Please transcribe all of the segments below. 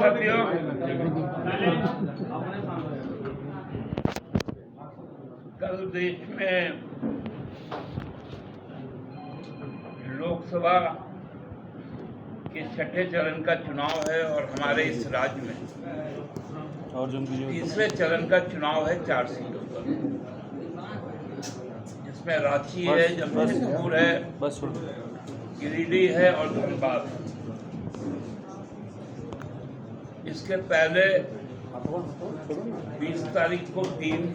साथियों, कल देश में लोकसभा के छठे चरण का चुनाव है और हमारे इस राज्य में तीसरे चरण का चुनाव है 4 सीटों पर, जिसमें रांची है, जमशेदपुर है, गिरिडीह है और धनबाद है। इसके पहले 20 तारीख को 3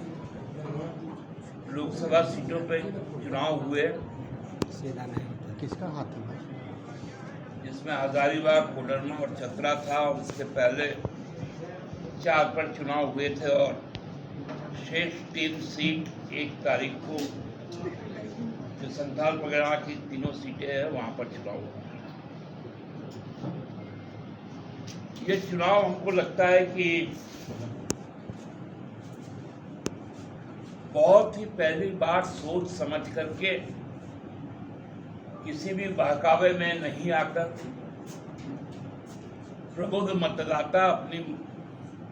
लोकसभा सीटों पर चुनाव हुए, किसका हाथ है? जिसमें हजारीबाग, कोडरमा और चतरा था। और उसके पहले 4 पर चुनाव हुए थे और शेष 3 सीट 1 तारीख को जो संथाल वगैरह की तीनों सीटें हैं वहां पर चुनाव हुआ। ये चुनाव हमको लगता है कि बहुत ही पहली बार सोच समझ करके, किसी भी बहकावे में नहीं आकर प्रबुद्ध मतदाता अपनी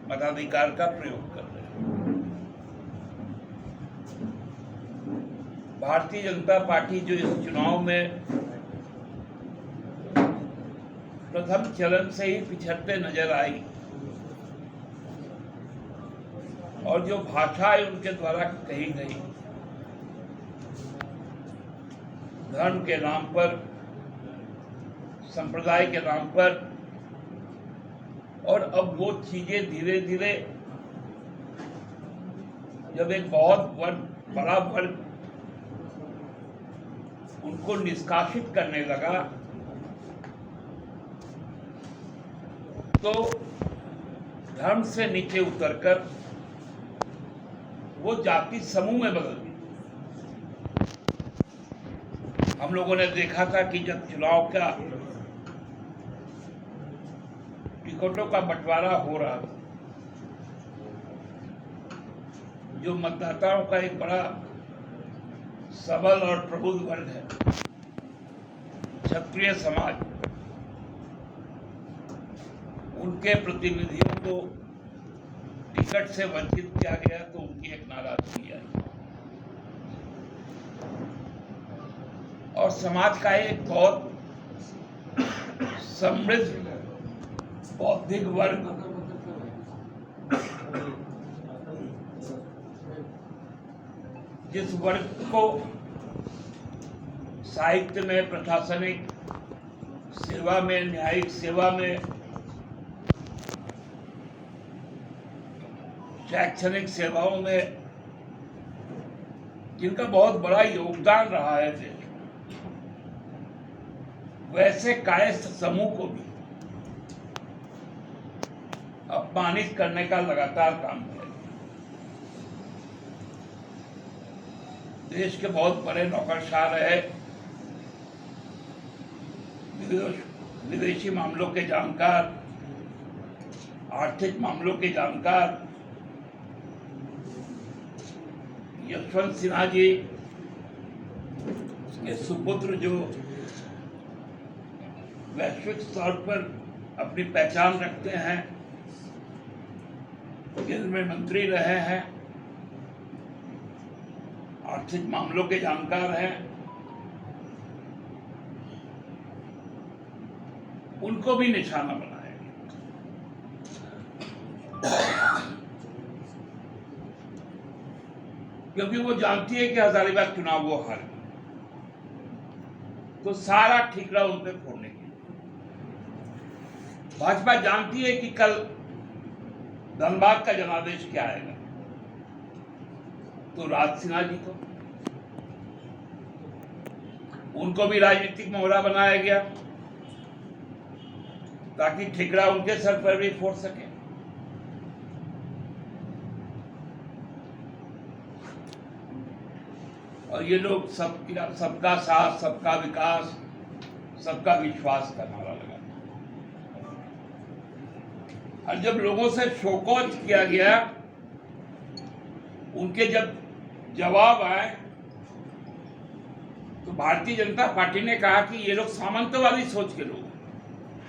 मताधिकार का प्रयोग कर रहे हैं। भारतीय जनता पार्टी जो इस चुनाव में प्रथम चरण से ही पिछड़ते नजर आई और जो भाषाएं उनके द्वारा कही गई, धर्म के नाम पर, संप्रदाय के नाम पर, और अब वो चीजें धीरे धीरे जब एक बहुत बड़ा वर्ग उनको निष्कासित करने लगा तो धर्म से नीचे उतरकर वो जाति समूह में बदल गई। हम लोगों ने देखा था कि जब चुनाव का टिकटों का बंटवारा हो रहा था, जो मतदाताओं का एक बड़ा सबल और प्रबुद्ध वर्ग है, क्षत्रिय समाज, उनके प्रतिनिधियों को टिकट से वंचित किया गया तो उनकी एक नाराजगी आई और समाज का एक बहुत समृद्ध बौद्धिक वर्ग, जिस वर्ग को साहित्य में, प्रशासनिक सेवा में, न्यायिक सेवा में, शैक्षणिक सेवाओं में जिनका बहुत बड़ा योगदान रहा है देश, वैसे कायस्थ समूह को भी अपमानित करने का लगातार काम किया। देश के बहुत बड़े नौकरशाह रहे, विदेशी मामलों के जानकार, आर्थिक मामलों के जानकार यशवंत सिन्हा जी के सुपुत्र जो वैश्विक स्तर पर अपनी पहचान रखते हैं, केंद्र में मंत्री रहे हैं, आर्थिक मामलों के जानकार हैं, उनको भी निशाना बनाया गया, क्योंकि वो जानती है कि हजारीबाग चुनाव वो हार गई, तो सारा ठीकरा उन पे फोड़ने की। भाजपा जानती है कि कल धनबाद का जनादेश क्या आएगा, तो राज सिन्हा जी को, उनको भी राजनीतिक मोहरा बनाया गया ताकि ठीकरा उनके सर पर भी फोड़ सके। और ये लोग सबका साथ, सबका विकास, सबका विश्वास का नारा लगा। और जब लोगों से शोकौच किया गया, उनके जब जवाब आए तो भारतीय जनता पार्टी ने कहा कि ये लोग सामंतवादी सोच के लोग,